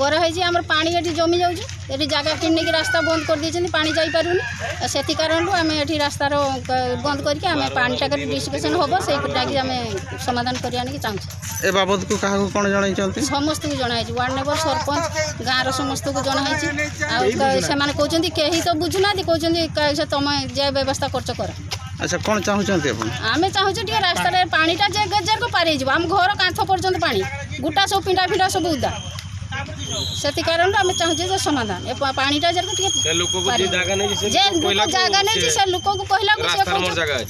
कराई आम पानी ये जमी जाऊँगी जगह किन रास्ता बंद कर दी पानी जापारूनी से कारण आम ये रास्तार बंद करके आम पानीटा डिस्कसन हम से आम समाधान कर चाहूँ। बाबद को क्या कौन जन समस्त को जनाई वार्ड मेंबर सरपंच गाँव समस्त को जनाई से कहते कहीं तो बुझुना कहते तुम जे व्यवस्था कर। अच्छा कौन चाहते आम चाहूँ रास्ता पानीटा जेको पारे आम घर कांथ पर्यंत पानी गुटा सब पिंडा फिंडा सब उदा से कारण आम चाहूँ समाधान पानीटा जगह नहीं से लोक को कहला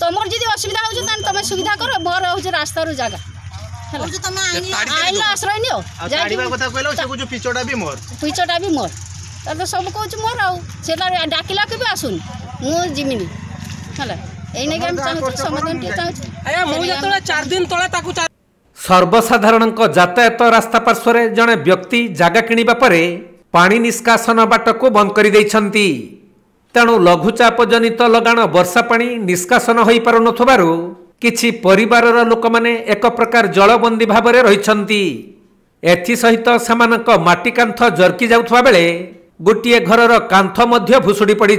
तुम जी असुविधा हो तुम सुविधा कर मोर हूँ रास्तार जगह आईन आश्रय नि पिचटा भी मोर तो सब कह मोर आसा डाकिला भी आसुन मुझे सर्वसाधारण यातायात रास्ता पार्श्व जड़े व्यक्ति जगह किणवा पर पानी निष्कासन बाट को बंद कर तेणु लघुचाप जनित लगाण वर्षा पानी निष्कासन हो पार किछि परिवार लोक माने एक प्रकार जलबंदी भाव में रही एसहित सेमानक माटी कांथ जर्की जाउथबा बेले गोटे घरर कांथ मध्य भुसुड़ी पड़ी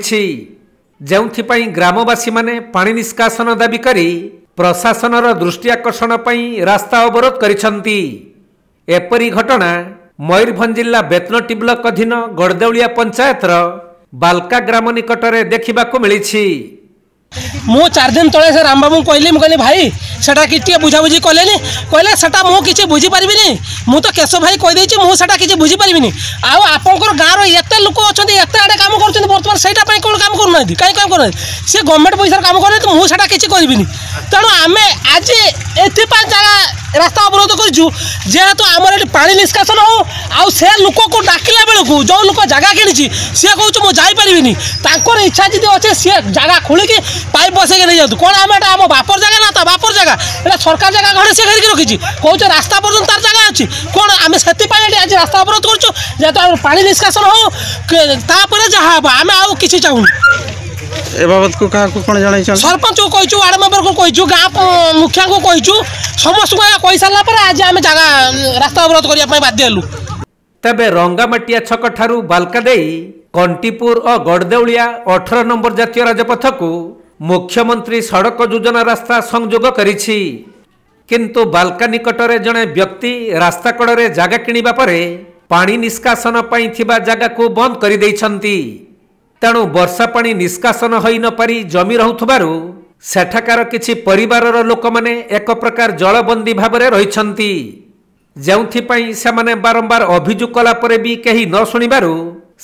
जोंथिपाई ग्रामवासी माने पानी निष्कासन दाबी करी प्रशासनर दृष्टि आकर्षण पई रास्ता अवरोध करिसंती। एपरी घटना मयूरभंज जिला बेतनटी ब्लॉक अधीन गड़देउलिया पंचायतर बालका ग्राम निकटरे देखिबाकू मिलिछि। मु 4 दिन तले से रामबाबू कहली भाई सेटा कि बुझाबुझी कले कहले सेटा मु किछि बुझी परिबिनी मु तो केशव भाई कह देछि मु सेटा किछि बुझी परिबिनी आ आपनकर गाँव रो एते लोक अछंती एते आडे काम करछंती वर्तमान सेटा पई कोन काम करू नांती काई काम करू से गवर्नमेंट पैसा काम करे तो मु सेटा किछि करबिनी तेणु आमे आज एथि पा जगह रास्ता अवरोध करछु जेहेतु आमर एठी पानी निष्कासन हो आ से लोक को डाकिला बेल को जो लोक जगह किनिछि से कहू मु जाई परिबिनी तांकर इच्छा जदी अछि से जगह खोली के पाइप बसे के नहीं जातु कौन आम एटा आम बापर जगह ना ता बापर जगह एटा सरकार जगह घरे से घेरिक रखी कहूँ रास्ता पर्यटन तार जगह अच्छी कौन आम से आज रास्ता अवरोध करूँ जेहेतु पानी निष्कासन हो जहाँ हम आम आउ कि चाहूँ ए बाबत को कहा कौन जन सरपंच को कहीचु वार्ड मेंबर को कहीचु गाँव मुखिया को कहीचु समस्त कही सारा आज आम जगह रास्ता अवरोध करने बाध्य हेलु। तेबे रंगामाटिया छक ठारू बालका देई कंटीपुर और गड़देउलिया 18 नंबर जातीय राजपथ को मुख्यमंत्री सड़क योजना रास्ता संयोग करिछि किंतु बालका निकटरे जड़े व्यक्ति रास्ता कड़े जगह किणवा पर पानी निष्कासन पई थिबा जगह को बंद कर दैछंती तेणु वर्षा पानी निष्कासन होई न पारी जमी रहुथबारु सेठाकार किछि परिवारर लोक माने एक प्रकार जलबंदी भाव में रहिछंती जोंथिपाई सेमाने बारंबार अभियोग कला परे भी कहीं न शुणिबारु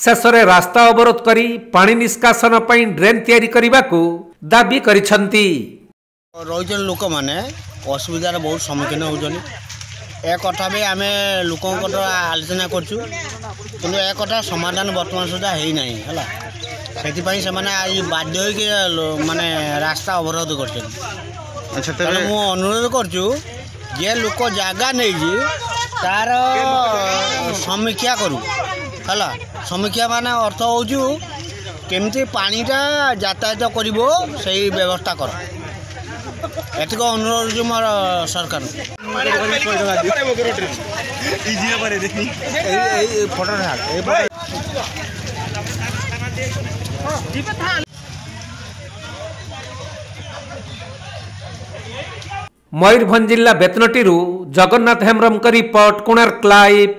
शेषरे रास्ता अवरोध करी पानी निष्कासन पई ड्रेन तैयारी करबाकू दाबी करिछंती। रही लोक मैंने असुविधार बहुत सम्मुखीन होनी एक कथा भी आम लोक आलोचना करूँ कि एक कथा समाधान बर्तमान सुधा होना है से आज बाध्य माने रास्ता अवरोध कर अनुरोध करूँ जे लोक जगह नहीं तार समीक्षा करूँ है समीक्षा माने अर्थ हो केमती पानीटा यातायात करिवो सही व्यवस्था कर एतिक अनुरोध मोर सरकार मयूरभंज जिला बेतनटी जगन्नाथ हेम्ब्रम रिपोर्ट कोणार्क लाइव।